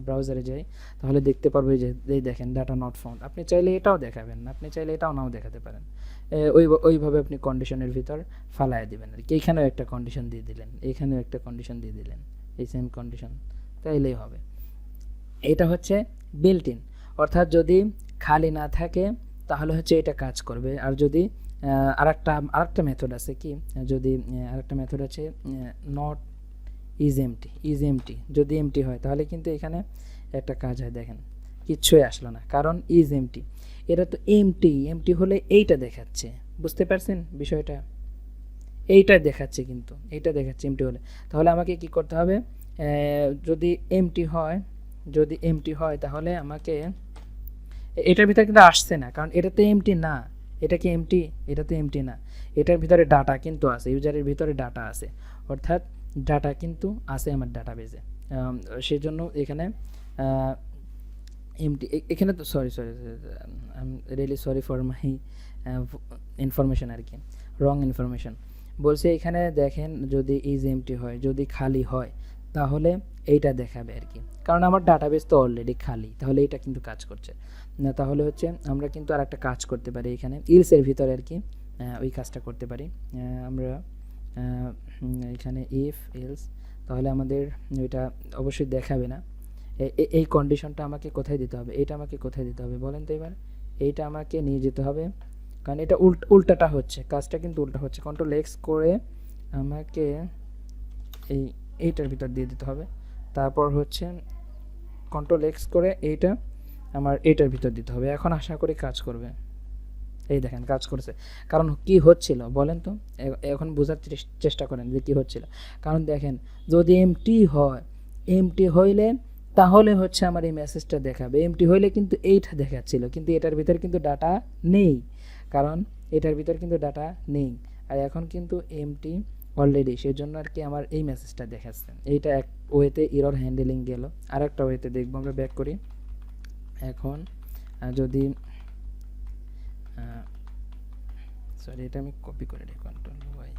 ব্রাউজারে যাই তাহলে দেখতে পারবো যে এই দেখেন ডাটা নট ফাউন্ড। আপনি চাইলে এটাও দেখাবেন, আপনি চাইলে এটাও নাও দেখাতে পারেন, ওইভাবে আপনি কন্ডিশনের ভিতর ফালায় দিবেন আর কি। এইখানেও একটা কন্ডিশন দিয়ে দিলেন, এইখানেও একটা কন্ডিশন দিয়ে দিলেন, এই সেম কন্ডিশন, তাইলেই হবে। এটা হচ্ছে বিল্ট ইন, অর্থাৎ যদি খালি না থাকে তাহলে হচ্ছে এটা কাজ করবে। আর যদি আরেকটা মেথড আছে কি, যদি আরেকটা মেথড আছে নট ইজ এমটি, যদি এমটি হয় তাহলে কিন্তু এখানে একটা কাজ হয়, দেখেন কিচ্ছুই আসলো না, কারণ ইজ এমটি, এটা তো এমটি হলে এইটা দেখাচ্ছে, বুঝতে পারছেন বিষয়টা? এইটা দেখাচ্ছে, কিন্তু এইটা দেখাচ্ছে এমটি হলে। তাহলে আমাকে কি করতে হবে, যদি এমটি হয় তাহলে আমাকে, এটার ভিতরে কিন্তু আসছে না, কারণ এটা তো এমটি না, এটা কি এমটি? এটা তো এমটি না, এটার ভিতরে ডাটা কিন্তু আছে, ইউজারের ভিতরে ডাটা আছে, অর্থাৎ ডাটা কিন্তু আছে আমার ডাটাবেজে। সেই জন্য এখানে এমটি, এখানে তো sorry I am really sorry for my information আর কি, রং ইনফরমেশন বলছে। এখানে দেখেন যদি ইজ এমটি হয়, যদি খালি হয় তাহলে এইটা দেখাবে আর কি, কারণ আমার ডাটাবেস তো অলরেডি খালি, তাহলে এটা কিন্তু কাজ করছে না। তাহলে হচ্ছে আমরা কিন্তু আর একটা কাজ করতে পারি এখানে ইলসের ভিতরে আর কি, ওই কাজটা করতে পারি আমরা এখানে ইফ এলস, তাহলে আমাদের ওইটা অবশ্যই দেখাবে না। এই কন্ডিশনটা আমাকে কোথায় দিতে হবে, এইটা আমাকে কোথায় দিতে হবে বলেন তো এবার? এইটা আমাকে নিয়ে যেতে হবে, কারণ এটা উল্টাটা হচ্ছে, কাজটা কিন্তু উল্টা হচ্ছে। কন্ট্রোল এক্স করে আমাকে এইটার ভিতর দিয়ে দিতে হবে, তারপর হচ্ছে কন্ট্রোল এক্স করে এইটা আমার এইটার ভিতর দিতে হবে। এখন আশা করি কাজ করবে, এই দেখেন কাজ করছে। কারণ কি হচ্ছিল বলেন তো, এখন বোঝার চেষ্টা করেন যে কী হচ্ছিল। কারণ দেখেন যদি এমটি হইলে তাহলে হচ্ছে আমার এই মেসেজটা দেখাবে, এমটি হইলে কিন্তু এইটা দেখাচ্ছিল, কিন্তু এটার ভিতর কিন্তু ডাটা নেই, কারণ এটার ভিতর কিন্তু ডাটা নেই। আর এখন কিন্তু এমটি অলরেডি, সেই জন্য আর কি আমার এই মেসেজটা দেখাচ্ছে। এইটা এক ওয়েতে এরর হ্যান্ডেলিং গেল, আর একটা ওয়েতে দেখবো আমরা, ব্যাক করি। এখন যদি সরি এটা আমি কপি করে দিই, কন্ট্রোল ওয়াই,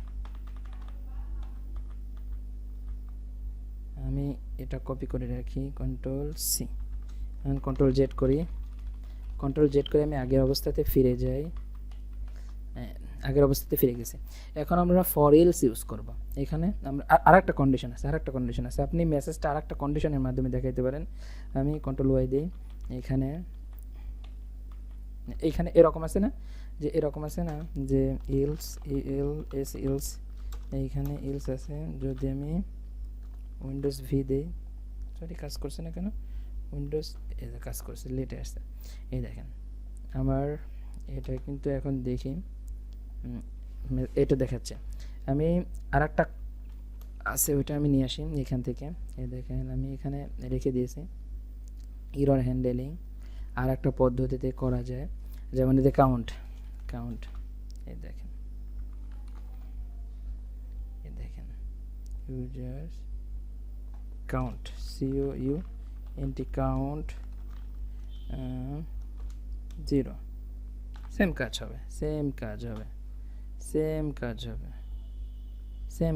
আমি এটা কপি করে রাখি, কন্ট্রোল সি, এখন কন্ট্রোল জেড করি, আমি আগের অবস্থাতে ফিরে যাই, আগের অবস্থাতে ফিরে গেছে। এখন আমরা ফর এলস ইউজ করব। এখানে আমরা আরেকটা কন্ডিশন আছে, আপনি মেসেজটা আরেকটা কন্ডিশনের মাধ্যমে দেখাইতে পারেন। আমি কন্ট্রোল ওয়াই দিই, এইখানে এরকম আছে না, যে এরকম আছে না যে ইলস, ইলস, এইখানে ইলস আছে। যদি আমি উইন্ডোজ ভি দিই, সরি কাজ করছে না কেন, উইন্ডোজ কাজ করছে, লেটে আসছে। এই দেখেন আমার এটা কিন্তু এখন দেখি, এটা দেখাচ্ছে। আমি আছে ওইটা আমি নিয়ে আসি এখান থেকে। এই দেখেন আমি এখানে রেখে দিয়েছি এরর হ্যান্ডেলিং। আর একটা পদ্ধতিতে করা যায়, যেমন এই যে কাউন্ট, এই দেখেন users count, COUNT count 0, same কাজ হবে, সেম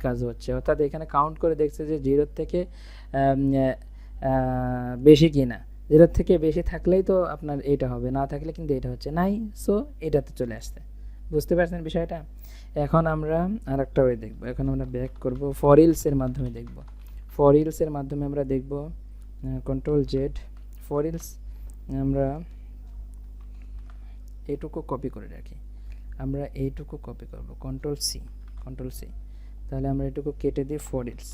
কাজ হচ্ছে। অর্থাৎ এখানে কাউন্ট করে দেখছে যে 0 থেকে বেশি কিনা। 0 থেকে বেশি থাকলেই তো আপনার এটা হবে, না থাকলে কিন্তু এটা হচ্ছে নাই, সো এটাতে চলে আসছে। বুঝতে পারছেন বিষয়টা? এখন আমরা আরেকটা ওয়ে দেখব। এখন আমরা ব্যাক করব, ফর ইলসের মাধ্যমে দেখব। ফর ইলসের মাধ্যমে আমরা দেখব Ctrl Z, ফর ইলস আমরা এইটুকু কপি করে রাখি, আমরা এইটুকু কপি করব, Ctrl C, তাহলে আমরা এটুকু কেটে দিই ফর ইলস,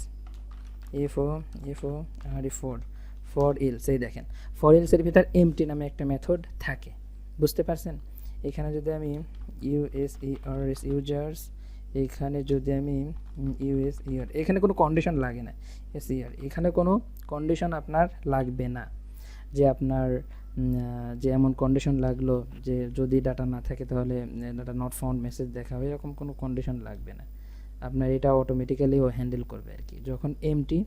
ফর ইলস। এই দেখেন ফর ইলসের ভিতর এমটি নামে একটা মেথড থাকে, বুঝতে পারছেন? এখানে যদি আমি ইউজার্স, এখানে যদি আমি এখানে কোনো কন্ডিশন লাগে না, এখানে কোনো কন্ডিশন আপনার লাগবে না, যে আপনার যে এমন কন্ডিশন লাগলো যে যদি ডাটা না থাকে তাহলে ডাটা নট ফাউন্ড মেসেজ দেখাবে, এরকম কোনো কন্ডিশন লাগবে না। আপনার এটা অটোমেটিক্যালি ও হ্যান্ডেল করবে আর কি। যখন এমটি,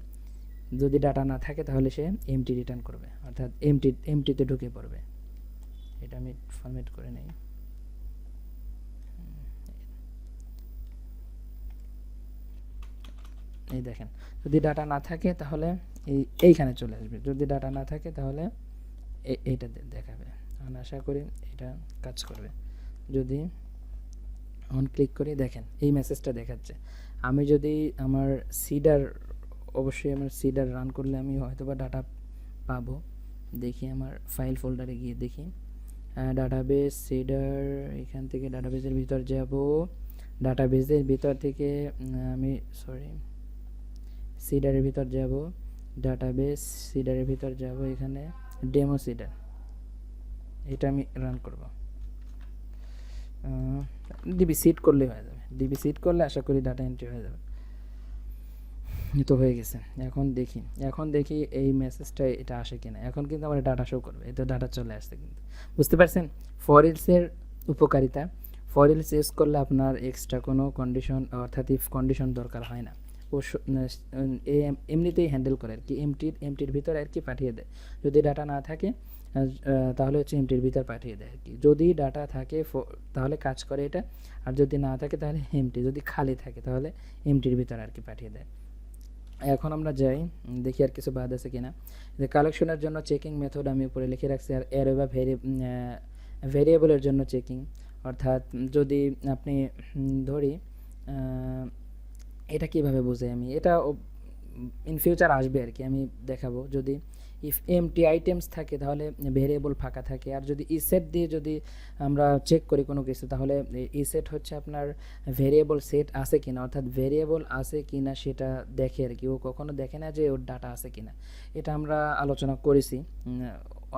যদি ডাটা না থাকে তাহলে সে এমটি রিটার্ন করবে, অর্থাৎ এমটিতে ঢুকে পড়বে। এটা আমি ফরম্যাট করে নেই। এই দেখেন যদি ডাটা না থাকে তাহলে এইখানে চলে আসবে, যদি ডাটা না থাকে তাহলে এইটা দেখাবে। আমি আশা করি এটা কাজ করবে। যদি অন ক্লিক করি দেখেন এই মেসেজটা দেখাচ্ছে। আমি যদি আমার সিডার, অবশ্যই আমার সিডার রান করলে আমি হয়তোবা ডাটা পাবো। দেখি আমার ফাইল ফোল্ডারে গিয়ে দেখি ডাটাবেস সিডার, এখান থেকে ডাটাবেসের ভিতর যাব, ডাটাবেসের ভিতর থেকে আমি সিডারের ভিতর যাব, ডাটাবেস সিডারের ভিতর যাব, এখানে ডেমো সিডার, এটা আমি রান করব। ডিবি সিড করলে হয়ে যাবে, ডিবি সিড করলে আশা করি ডাটা এন্ট্রি হয়ে যাবে। তো হয়ে গেছে। এখন দেখি এই মেসেজটা এটা আসে কিনা। এখন কিন্তু আমার ডাটা শো করবে, এটা ডাটা চলে আসছে কিন্তু। বুঝতে পারছেন ফর ইলসের উপকারিতা? ফর ইলস ইউজ করলে আপনার এক্সট্রা কোনো কন্ডিশন, অর্থাৎ ইফ কন্ডিশন দরকার হয় না। ও এমনিতেই হ্যান্ডেল করে আর কি, এমটির ভিতরে আর কি পাঠিয়ে দেয়। যদি ডাটা না থাকে তাহলে হচ্ছে এমটির ভিতর পাঠিয়ে দেয় আর কি। যদি ডাটা থাকে তাহলে কাজ করে এটা, আর যদি না থাকে তাহলে এমটি, যদি খালি থাকে তাহলে এমটির ভিতর আর কি পাঠিয়ে দেয়। এখন আমরা যাই দেখি আর কিছু বাদ আছে কিনা। যে কালেকশনের জন্য চেকিং মেথড আমি উপরে লিখে রাখছি, আর অ্যারে বা ভেরিয়েবলের জন্য চেকিং, অর্থাৎ যদি আপনি ধরি এটা কিভাবে বুঝে আমি, এটা ইন ফিউচার আসবে আর কি, আমি দেখাবো। যদি ইফ এমটি আইটেমস থাকে তাহলে ভেরিয়েবল ফাঁকা থাকে, আর যদি ইসেট দিয়ে যদি আমরা চেক করি কোনো কিছু, তাহলে ইসেট হচ্ছে আপনার ভেরিয়েবল সেট আছে কিনা, অর্থাৎ ভেরিয়েবল আছে কিনা সেটা দেখে আর কি। ও কখনো দেখে না যে ওর ডাটা আছে কিনা, এটা আমরা আলোচনা করেছি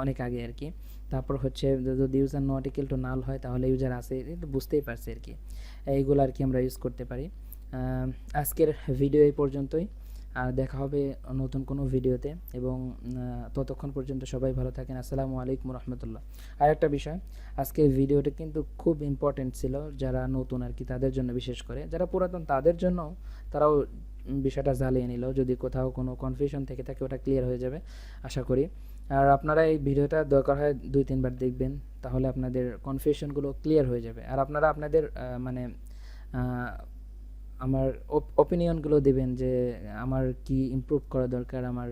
অনেক আগে আর কি। তারপর হচ্ছে যদি ইউজার নট ইকুয়াল টু নাল হয় তাহলে ইউজার আছে, এটা বুঝতেই পারছি আর কি। এইগুলো আর কি আমরা ইউজ করতে পারি। আজকের ভিডিও এই পর্যন্তই, আর দেখা হবে নতুন কোনো ভিডিওতে, এবং ততক্ষণ পর্যন্ত সবাই ভালো থাকেন। আসসালামু আলাইকুম রহমতুল্লাহ। আর একটা বিষয়, আজকের ভিডিওটা কিন্তু খুব ইম্পর্টেন্ট ছিল যারা নতুন আর কি, তাদের জন্য, বিশেষ করে যারা পুরাতন তাদের জন্য, তারাও বিষয়টা জ্বালিয়ে নিল। যদি কোথাও কোনো কনফিউশন থেকে থাকে ওটা ক্লিয়ার হয়ে যাবে আশা করি। আর আপনারা এই ভিডিওটা দরকার হয় 2-3 বার দেখবেন, তাহলে আপনাদের কনফিউশনগুলো ক্লিয়ার হয়ে যাবে। আর আপনারা আপনাদের মানে আমার ওপিনিয়নগুলো দেবেন যে আমার কি ইমপ্রুভ করা দরকার, আমার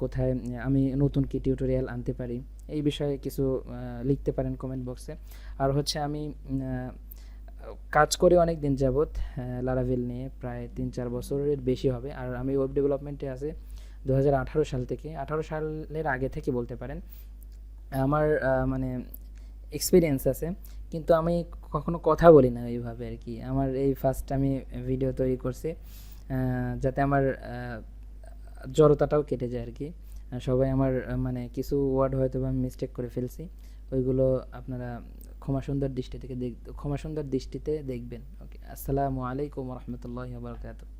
কোথায় আমি নতুন কি টিউটোরিয়াল আনতে পারি, এই বিষয়ে কিছু লিখতে পারেন কমেন্ট বক্সে। আর হচ্ছে আমি কাজ করি অনেক দিন যাবৎ লারাভেল নিয়ে, প্রায় 3-4 বছরের বেশি হবে। আর আমি ওয়েব ডেভেলপমেন্টে আছে 2018 সাল থেকে, 18 সালের আগে থেকে বলতে পারেন আমার মানে এক্সপিরিয়েন্স আছে, কিন্তু আমি কখনো কথা বলি না এইভাবে আর কি। আমার এই ফার্স্ট আমি ভিডিও তৈরি করছি, যাতে আমার জড়তাটাও কেটে যায় আর কি। সবাই আমার মানে কিছু ওয়ার্ড হয়তো আমি মিস্টেক করে ফেলছি, ওইগুলো আপনারা ক্ষমা সুন্দর দৃষ্টিতে দেখবেন। ওকে, আসসালামু আলাইকুম রহমতুল্লাহি ওয়া বারাকাতুহু।